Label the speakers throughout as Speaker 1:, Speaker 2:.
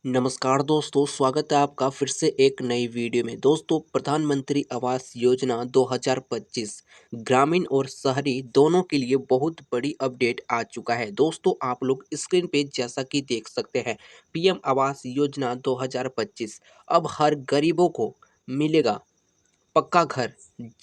Speaker 1: नमस्कार दोस्तों, स्वागत है आपका फिर से एक नई वीडियो में। दोस्तों, प्रधानमंत्री आवास योजना 2025 ग्रामीण और शहरी दोनों के लिए बहुत बड़ी अपडेट आ चुका है। दोस्तों, आप लोग स्क्रीन पे जैसा कि देख सकते हैं, पीएम आवास योजना 2025 अब हर गरीबों को मिलेगा पक्का घर।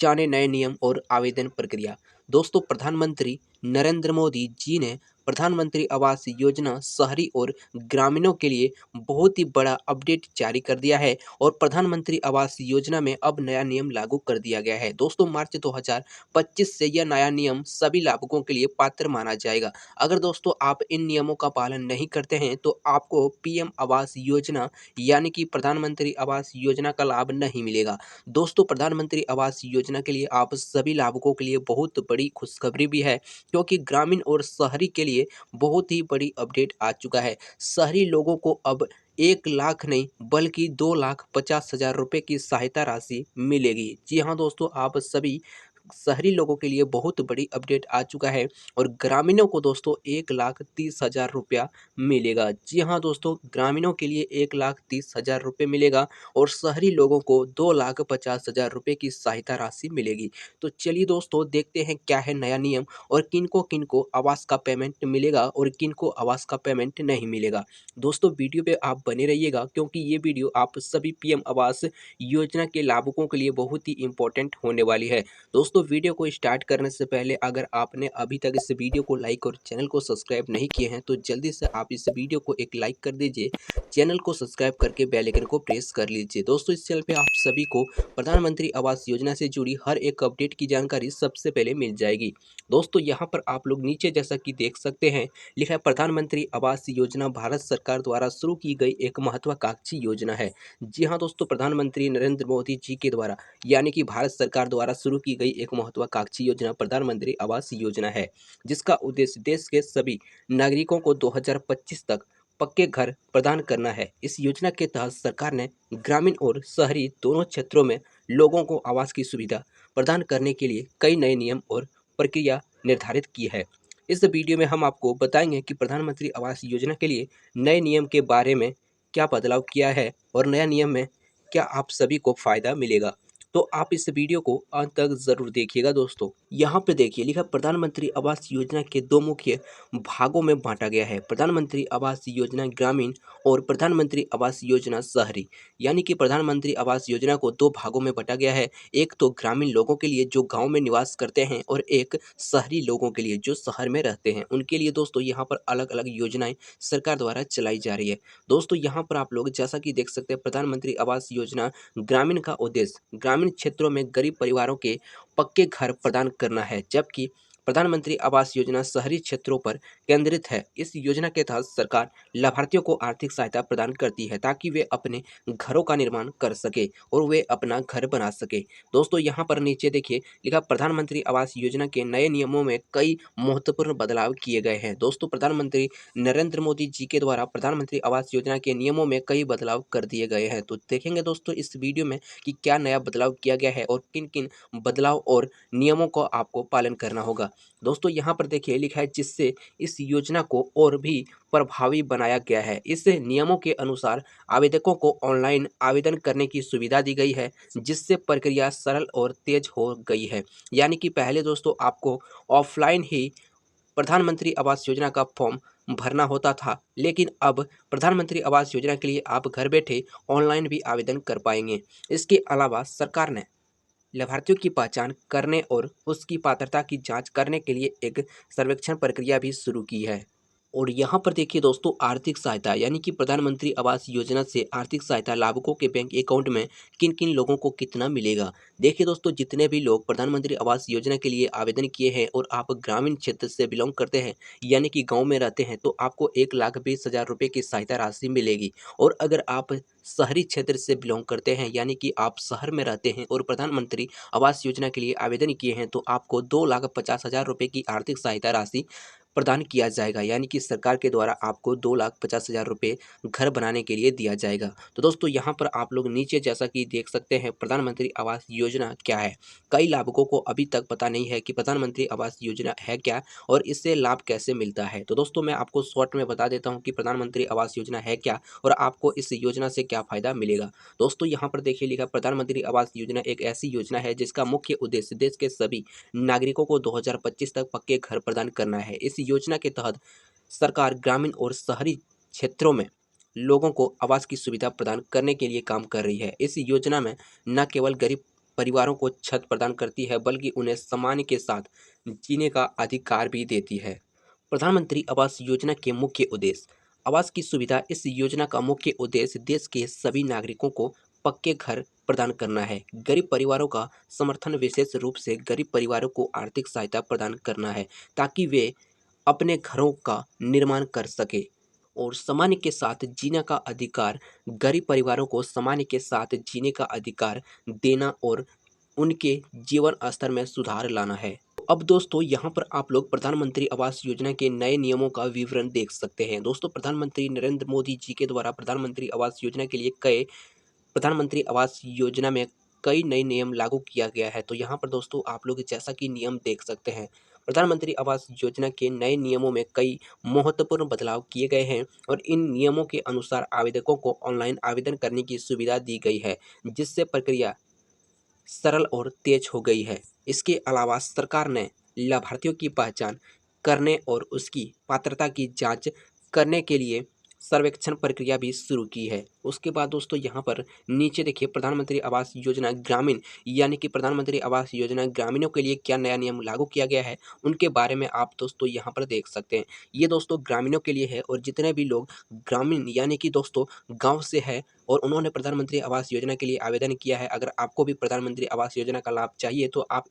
Speaker 1: जाने नए नियम और आवेदन प्रक्रिया। दोस्तों, प्रधानमंत्री नरेंद्र मोदी जी ने प्रधानमंत्री आवास योजना शहरी और ग्रामीणों के लिए बहुत ही बड़ा अपडेट जारी कर दिया है और प्रधानमंत्री आवास योजना में अब नया नियम लागू कर दिया गया है। दोस्तों, मार्च 2025 से यह नया नियम सभी लाभुकों के लिए पात्र माना जाएगा। अगर दोस्तों आप इन नियमों का पालन नहीं करते हैं तो आपको पीएम आवास योजना यानी कि प्रधानमंत्री आवास योजना का लाभ नहीं मिलेगा। दोस्तों, प्रधानमंत्री आवास योजना के लिए आप सभी लाभुकों के लिए बहुत बड़ी खुशखबरी भी है, क्योंकि ग्रामीण और शहरी के लिए बहुत ही बड़ी अपडेट आ चुका है। शहरी लोगों को अब 1 लाख नहीं बल्कि 2,50,000 रुपये की सहायता राशि मिलेगी। जी हाँ दोस्तों, आप सभी शहरी लोगों के लिए बहुत बड़ी अपडेट आ चुका है और ग्रामीणों को दोस्तों 1,30,000 रुपया मिलेगा। जी हाँ दोस्तों, ग्रामीणों के लिए 1,30,000 रुपये मिलेगा और शहरी लोगों को 2,50,000 रुपये की सहायता राशि मिलेगी। तो चलिए दोस्तों, देखते हैं क्या है नया नियम और किनको आवास का पेमेंट मिलेगा और किनको आवास का पेमेंट नहीं मिलेगा। दोस्तों, वीडियो पे आप बने रहिएगा, क्योंकि ये वीडियो आप सभी पीएम आवास योजना के लाभुकों के लिए बहुत ही इंपॉर्टेंट होने वाली है। दोस्तों, वीडियो को स्टार्ट करने से पहले अगर आपने अभी तक इस वीडियो को लाइक और चैनल को सब्सक्राइब नहीं किए हैं तो जल्दी से आप इस वीडियो को एक लाइक कर दीजिए, चैनल को सब्सक्राइब करके बेल आइकन को प्रेस कर लीजिए। दोस्तों, इस चैनल पे आप सभी को प्रधानमंत्री आवास योजना से जुड़ी हर एक अपडेट की जानकारी सबसे पहले मिल जाएगी। दोस्तों, यहाँ पर आप लोग नीचे जैसा कि देख सकते हैं, लिखा है प्रधानमंत्री आवास योजना भारत सरकार द्वारा शुरू की गई एक महत्वाकांक्षी योजना है। जी हाँ दोस्तों, प्रधानमंत्री नरेंद्र मोदी जी के द्वारा यानी कि भारत सरकार द्वारा शुरू की गई एक महत्वाकांक्षी योजना प्रधानमंत्री आवास योजना है, जिसका उद्देश्य देश के सभी नागरिकों को 2025 तक पक्के घर प्रदान करना है। इस योजना के तहत सरकार ने ग्रामीण और शहरी दोनों क्षेत्रों में लोगों को आवास की सुविधा प्रदान करने के लिए कई नए नियम और प्रक्रिया निर्धारित की है। इस वीडियो में हम आपको बताएंगे कि प्रधानमंत्री आवास योजना के लिए नए नियम के बारे में क्या बदलाव किया है और नया नियम में क्या आप सभी को फायदा मिलेगा। तो आप इस वीडियो को अंत तक जरूर देखिएगा। दोस्तों, यहाँ पे देखिए, लिखा प्रधानमंत्री आवास योजना के दो मुख्य भागों में बांटा गया है, प्रधानमंत्री आवास योजना ग्रामीण और प्रधानमंत्री आवास योजना शहरी। यानी कि प्रधानमंत्री आवास योजना को दो भागों में बांटा गया है, एक तो ग्रामीण लोगों के लिए जो गांव में निवास करते हैं और एक शहरी लोगों के लिए जो शहर में रहते हैं, उनके लिए दोस्तों यहाँ पर अलग अलग योजनाएं सरकार द्वारा चलाई जा रही है। दोस्तों, यहाँ पर आप लोग जैसा कि देख सकते हैं, प्रधानमंत्री आवास योजना ग्रामीण का उद्देश्य ग्रामीण क्षेत्रों में गरीब परिवारों के पक्के घर प्रदान करना है, जबकि प्रधानमंत्री आवास योजना शहरी क्षेत्रों पर केंद्रित है। इस योजना के तहत सरकार लाभार्थियों को आर्थिक सहायता प्रदान करती है ताकि वे अपने घरों का निर्माण कर सके और वे अपना घर बना सके। दोस्तों, यहाँ पर नीचे देखिए, लिखा प्रधानमंत्री आवास योजना के नए नियमों में कई महत्वपूर्ण बदलाव किए गए हैं। दोस्तों, प्रधानमंत्री नरेंद्र मोदी जी के द्वारा प्रधानमंत्री आवास योजना के नियमों में कई बदलाव कर दिए गए हैं। तो देखेंगे दोस्तों इस वीडियो में कि क्या नया बदलाव किया गया है और किन किन बदलाव और नियमों को आपको पालन करना होगा। दोस्तों, यहाँ पर देखिए, लिखा है जिससे इस योजना को और भी प्रभावी बनाया गया है। इस नियमों के अनुसार आवेदकों को ऑनलाइन आवेदन करने की सुविधा दी गई है, जिससे प्रक्रिया सरल और तेज हो गई है। यानी कि पहले दोस्तों आपको ऑफलाइन ही प्रधानमंत्री आवास योजना का फॉर्म भरना होता था, लेकिन अब प्रधानमंत्री आवास योजना के लिए आप घर बैठे ऑनलाइन भी आवेदन कर पाएंगे। इसके अलावा सरकार ने लाभार्थियों की पहचान करने और उसकी पात्रता की जांच करने के लिए एक सर्वेक्षण प्रक्रिया भी शुरू की है। और यहाँ पर देखिए दोस्तों, आर्थिक सहायता यानी कि प्रधानमंत्री आवास योजना से आर्थिक सहायता लाभुकों के बैंक अकाउंट में किन किन लोगों को कितना मिलेगा। देखिए दोस्तों, जितने भी लोग प्रधानमंत्री आवास योजना के लिए आवेदन किए हैं और आप ग्रामीण क्षेत्र से बिलोंग करते हैं यानी कि गांव में रहते हैं, तो आपको 1,20,000 रुपये की सहायता राशि मिलेगी। और अगर आप शहरी क्षेत्र से बिलोंग करते हैं यानी कि आप शहर में रहते हैं और प्रधानमंत्री आवास योजना के लिए आवेदन किए हैं, तो आपको 2,50,000 रुपये की आर्थिक सहायता राशि प्रदान किया जाएगा, यानी कि सरकार के द्वारा आपको 2,50,000 रुपये घर बनाने के लिए दिया जाएगा। तो दोस्तों यहाँ पर आप लोग नीचे जैसा कि देख सकते हैं प्रधानमंत्री आवास योजना क्या है। कई लाभुकों को अभी तक पता नहीं है कि प्रधानमंत्री आवास योजना है क्या और इससे लाभ कैसे मिलता है। तो दोस्तों मैं आपको शॉर्ट में बता देता हूँ कि प्रधानमंत्री आवास योजना है क्या और आपको इस योजना से क्या फ़ायदा मिलेगा। दोस्तों यहाँ पर देखिए लिखा प्रधानमंत्री आवास योजना एक ऐसी योजना है जिसका मुख्य उद्देश्य देश के सभी नागरिकों को 2025 तक पक्के घर प्रदान करना है। इस योजना के तहत सरकार ग्रामीण और शहरी क्षेत्रों में लोगों को आवास की सुविधा प्रदान करने के लिए काम कर रही है। इस योजना में न केवल गरीब परिवारों को छत प्रदान करती है बल्कि उन्हें सम्मान के साथ जीने का अधिकार भी देती है। प्रधानमंत्री आवास योजना के मुख्य उद्देश्य। आवास की सुविधा। इस योजना का मुख्य उद्देश्य देश के सभी नागरिकों को पक्के घर प्रदान करना है। गरीब परिवारों का समर्थन। विशेष रूप से गरीब परिवारों को आर्थिक सहायता प्रदान करना है ताकि वे अपने घरों का निर्माण कर सके और सामान्य के साथ जीने का अधिकार। गरीब परिवारों को सामान्य के साथ जीने का अधिकार देना और उनके जीवन स्तर में सुधार लाना है। अब दोस्तों यहाँ पर आप लोग प्रधानमंत्री आवास योजना के नए नियमों का विवरण देख सकते हैं। दोस्तों प्रधानमंत्री नरेंद्र मोदी जी के द्वारा प्रधानमंत्री आवास योजना के लिए प्रधानमंत्री आवास योजना में कई नए नियम लागू किया गया है। तो यहाँ पर दोस्तों आप लोग जैसा कि नियम देख सकते हैं, प्रधानमंत्री आवास योजना के नए नियमों में कई महत्वपूर्ण बदलाव किए गए हैं और इन नियमों के अनुसार आवेदकों को ऑनलाइन आवेदन करने की सुविधा दी गई है, जिससे प्रक्रिया सरल और तेज हो गई है। इसके अलावा सरकार ने लाभार्थियों की पहचान करने और उसकी पात्रता की जांच करने के लिए सर्वेक्षण प्रक्रिया भी शुरू की है। उसके बाद दोस्तों यहाँ पर नीचे देखिए प्रधानमंत्री आवास योजना ग्रामीण, यानी कि प्रधानमंत्री आवास योजना ग्रामीणों के लिए क्या नया नियम लागू किया गया है उनके बारे में आप दोस्तों यहाँ पर देख सकते हैं। ये दोस्तों ग्रामीणों के लिए है और जितने भी लोग ग्रामीण यानी कि दोस्तों गाँव से है और उन्होंने प्रधानमंत्री आवास योजना के लिए आवेदन किया है, अगर आपको भी प्रधानमंत्री आवास योजना का लाभ चाहिए तो आप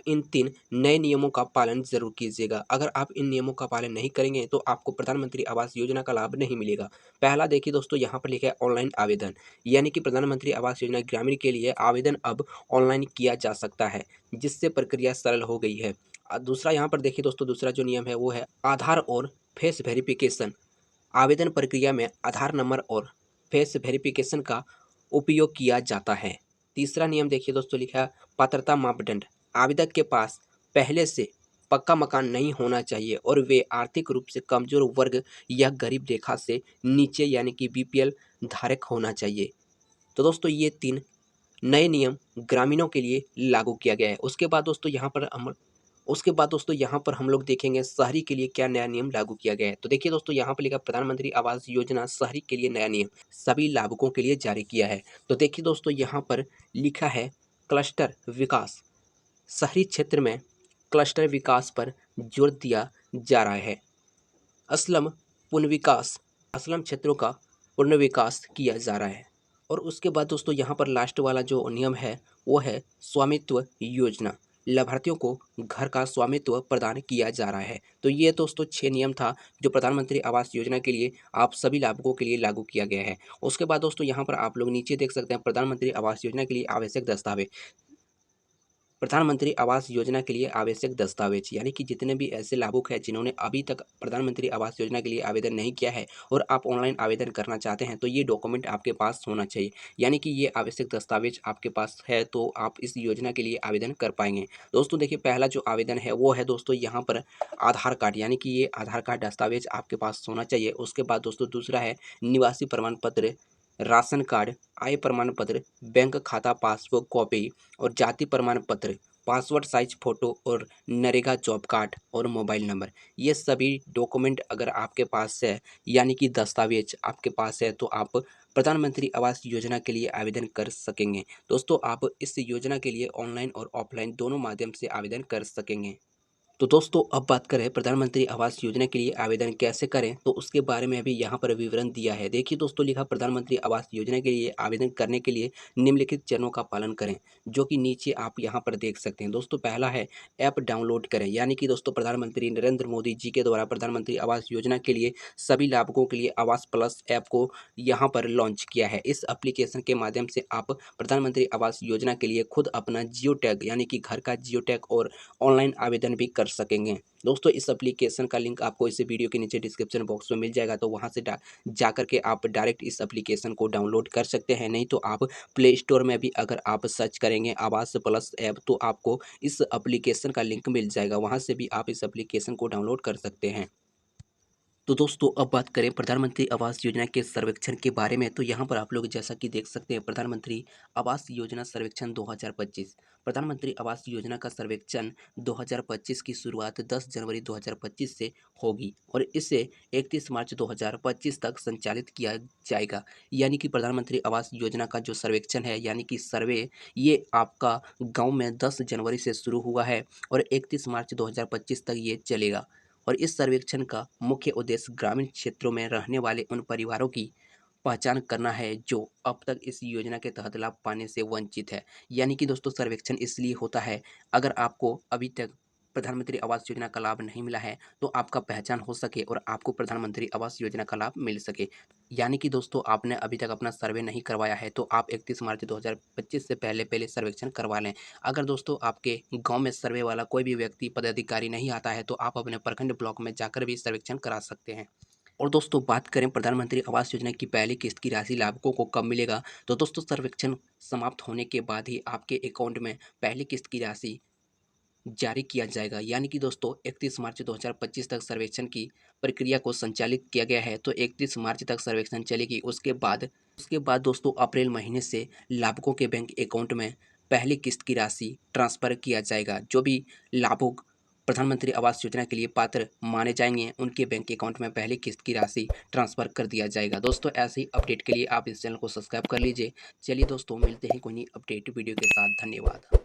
Speaker 1: इन 3 नए नियमों का पालन ज़रूर कीजिएगा। अगर आप इन नियमों का पालन नहीं करेंगे तो आपको प्रधानमंत्री आवास योजना का लाभ नहीं मिलेगा। पहला देखिए दोस्तों यहाँ पर लिखा है ऑनलाइन आवेदन, यानी कि प्रधानमंत्री आवास योजना ग्रामीण के लिए आवेदन अब ऑनलाइन किया जा सकता है, जिससे प्रक्रिया सरल हो गई है। दूसरा यहाँ पर देखिए दोस्तों दूसरा जो नियम है वो है आधार और फेस वेरिफिकेशन। आवेदन प्रक्रिया में आधार नंबर और फेस वेरिफिकेशन का उपयोग किया जाता है। तीसरा नियम देखिए दोस्तों लिखा है पात्रता मापदंड। आवेदक के पास पहले से पक्का मकान नहीं होना चाहिए और वे आर्थिक रूप से कमजोर वर्ग या गरीब रेखा से नीचे यानी कि बीपीएल धारक होना चाहिए। तो दोस्तों ये 3 नए नियम ग्रामीणों के लिए लागू किया गया है। उसके बाद दोस्तों यहाँ पर हम लोग देखेंगे शहरी के लिए क्या नया नियम लागू किया गया है। तो देखिए दोस्तों यहाँ पर लिखा प्रधानमंत्री आवास योजना शहरी के लिए नया नियम सभी लाभुकों के लिए जारी किया है। तो देखिए दोस्तों यहाँ पर लिखा है क्लस्टर विकास। शहरी क्षेत्र में क्लस्टर विकास पर जोर दिया जा रहा है। असलम पुनर्विकास, असलम क्षेत्रों का पुनर्विकास किया जा रहा है। और उसके बाद दोस्तों यहाँ पर लास्ट वाला जो नियम है वो है स्वामित्व योजना। लाभार्थियों को घर का स्वामित्व प्रदान किया जा रहा है। तो ये दोस्तों 6 नियम था जो प्रधानमंत्री आवास योजना के लिए आप सभी लाभुकों के लिए लागू किया गया है। उसके बाद दोस्तों यहाँ पर आप लोग नीचे देख सकते हैं प्रधानमंत्री आवास योजना के लिए आवश्यक दस्तावेज। प्रधानमंत्री आवास योजना के लिए आवश्यक दस्तावेज, यानी कि जितने भी ऐसे लाभुक हैं जिन्होंने अभी तक प्रधानमंत्री आवास योजना के लिए आवेदन नहीं किया है और आप ऑनलाइन आवेदन करना चाहते हैं तो ये डॉक्यूमेंट आपके पास होना चाहिए, यानी कि ये आवश्यक दस्तावेज आपके पास है तो आप इस योजना के लिए आवेदन कर पाएंगे। दोस्तों देखिए पहला जो आवेदन है वो है दोस्तों यहाँ पर आधार कार्ड, यानी कि ये आधार कार्ड दस्तावेज आपके पास होना चाहिए। उसके बाद दोस्तों दूसरा है निवासी प्रमाण पत्र, राशन कार्ड, आय प्रमाण पत्र, बैंक खाता पासबुक कॉपी और जाति प्रमाण पत्र, पासपोर्ट साइज फ़ोटो और नरेगा जॉब कार्ड और मोबाइल नंबर। ये सभी डॉक्यूमेंट अगर आपके पास है यानी कि दस्तावेज आपके पास है तो आप प्रधानमंत्री आवास योजना के लिए आवेदन कर सकेंगे। दोस्तों आप इस योजना के लिए ऑनलाइन और ऑफलाइन दोनों माध्यम से आवेदन कर सकेंगे। तो दोस्तों अब बात करें प्रधानमंत्री आवास योजना के लिए आवेदन कैसे करें तो उसके बारे में अभी यहाँ पर विवरण दिया है। देखिए दोस्तों लिखा प्रधानमंत्री आवास योजना के लिए आवेदन करने के लिए निम्नलिखित चरणों का पालन करें, जो कि नीचे आप यहाँ पर देख सकते हैं। दोस्तों पहला है ऐप डाउनलोड करें, यानी कि दोस्तों प्रधानमंत्री नरेंद्र मोदी जी के द्वारा प्रधानमंत्री आवास योजना के लिए सभी लाभुकों के लिए आवास प्लस ऐप को यहाँ पर लॉन्च किया है। इस एप्लीकेशन के माध्यम से आप प्रधानमंत्री आवास योजना के लिए खुद अपना जियो टैग यानी कि घर का जियो टैग और ऑनलाइन आवेदन भी कर कर सकेंगे। दोस्तों इस एप्लीकेशन का लिंक आपको इस वीडियो के नीचे डिस्क्रिप्शन बॉक्स में मिल जाएगा, तो वहाँ से जा करके आप डायरेक्ट इस एप्लीकेशन को डाउनलोड कर सकते हैं। नहीं तो आप प्ले स्टोर में भी अगर आप सर्च करेंगे आवास प्लस ऐप, तो आपको इस एप्लीकेशन का लिंक मिल जाएगा, वहाँ से भी आप इस एप्लीकेशन को डाउनलोड कर सकते हैं। तो दोस्तों अब बात करें प्रधानमंत्री आवास योजना के सर्वेक्षण के बारे में, तो यहाँ पर आप लोग जैसा कि देख सकते हैं प्रधानमंत्री आवास योजना सर्वेक्षण 2025। प्रधानमंत्री आवास योजना का सर्वेक्षण 2025 की शुरुआत 10 जनवरी 2025 से होगी और इसे 31 मार्च 2025 तक संचालित किया जाएगा। यानी कि प्रधानमंत्री आवास योजना का जो सर्वेक्षण है यानी कि सर्वे, ये आपका गाँव में 10 जनवरी से शुरू हुआ है और 31 मार्च 2025 तक ये चलेगा। और इस सर्वेक्षण का मुख्य उद्देश्य ग्रामीण क्षेत्रों में रहने वाले उन परिवारों की पहचान करना है जो अब तक इस योजना के तहत लाभ पाने से वंचित है। यानी कि दोस्तों सर्वेक्षण इसलिए होता है, अगर आपको अभी तक प्रधानमंत्री आवास योजना का लाभ नहीं मिला है तो आपका पहचान हो सके और आपको प्रधानमंत्री आवास योजना का लाभ मिल सके। यानी कि दोस्तों आपने अभी तक अपना सर्वे नहीं करवाया है तो आप 31 मार्च 2025 से पहले पहले सर्वेक्षण करवा लें। अगर दोस्तों आपके गांव में सर्वे वाला कोई भी व्यक्ति पदाधिकारी नहीं आता है तो आप अपने प्रखंड ब्लॉक में जाकर भी सर्वेक्षण करा सकते हैं। और दोस्तों बात करें प्रधानमंत्री आवास योजना की पहली किस्त की राशि लाभुकों को कब मिलेगा, तो दोस्तों सर्वेक्षण समाप्त होने के बाद ही आपके अकाउंट में पहली किस्त की राशि जारी किया जाएगा। यानी कि दोस्तों 31 मार्च 2025 तक सर्वेक्षण की प्रक्रिया को संचालित किया गया है, तो 31 मार्च तक सर्वेक्षण चलेगी। उसके बाद दोस्तों अप्रैल महीने से लाभुकों के बैंक अकाउंट में पहली किस्त की राशि ट्रांसफ़र किया जाएगा। जो भी लाभुक प्रधानमंत्री आवास योजना के लिए पात्र माने जाएंगे उनके बैंक अकाउंट में पहली किस्त की राशि ट्रांसफ़र कर दिया जाएगा। दोस्तों ऐसे ही अपडेट के लिए आप इस चैनल को सब्सक्राइब कर लीजिए। चलिए दोस्तों मिलते हैं कोई नई अपडेट वीडियो के साथ। धन्यवाद।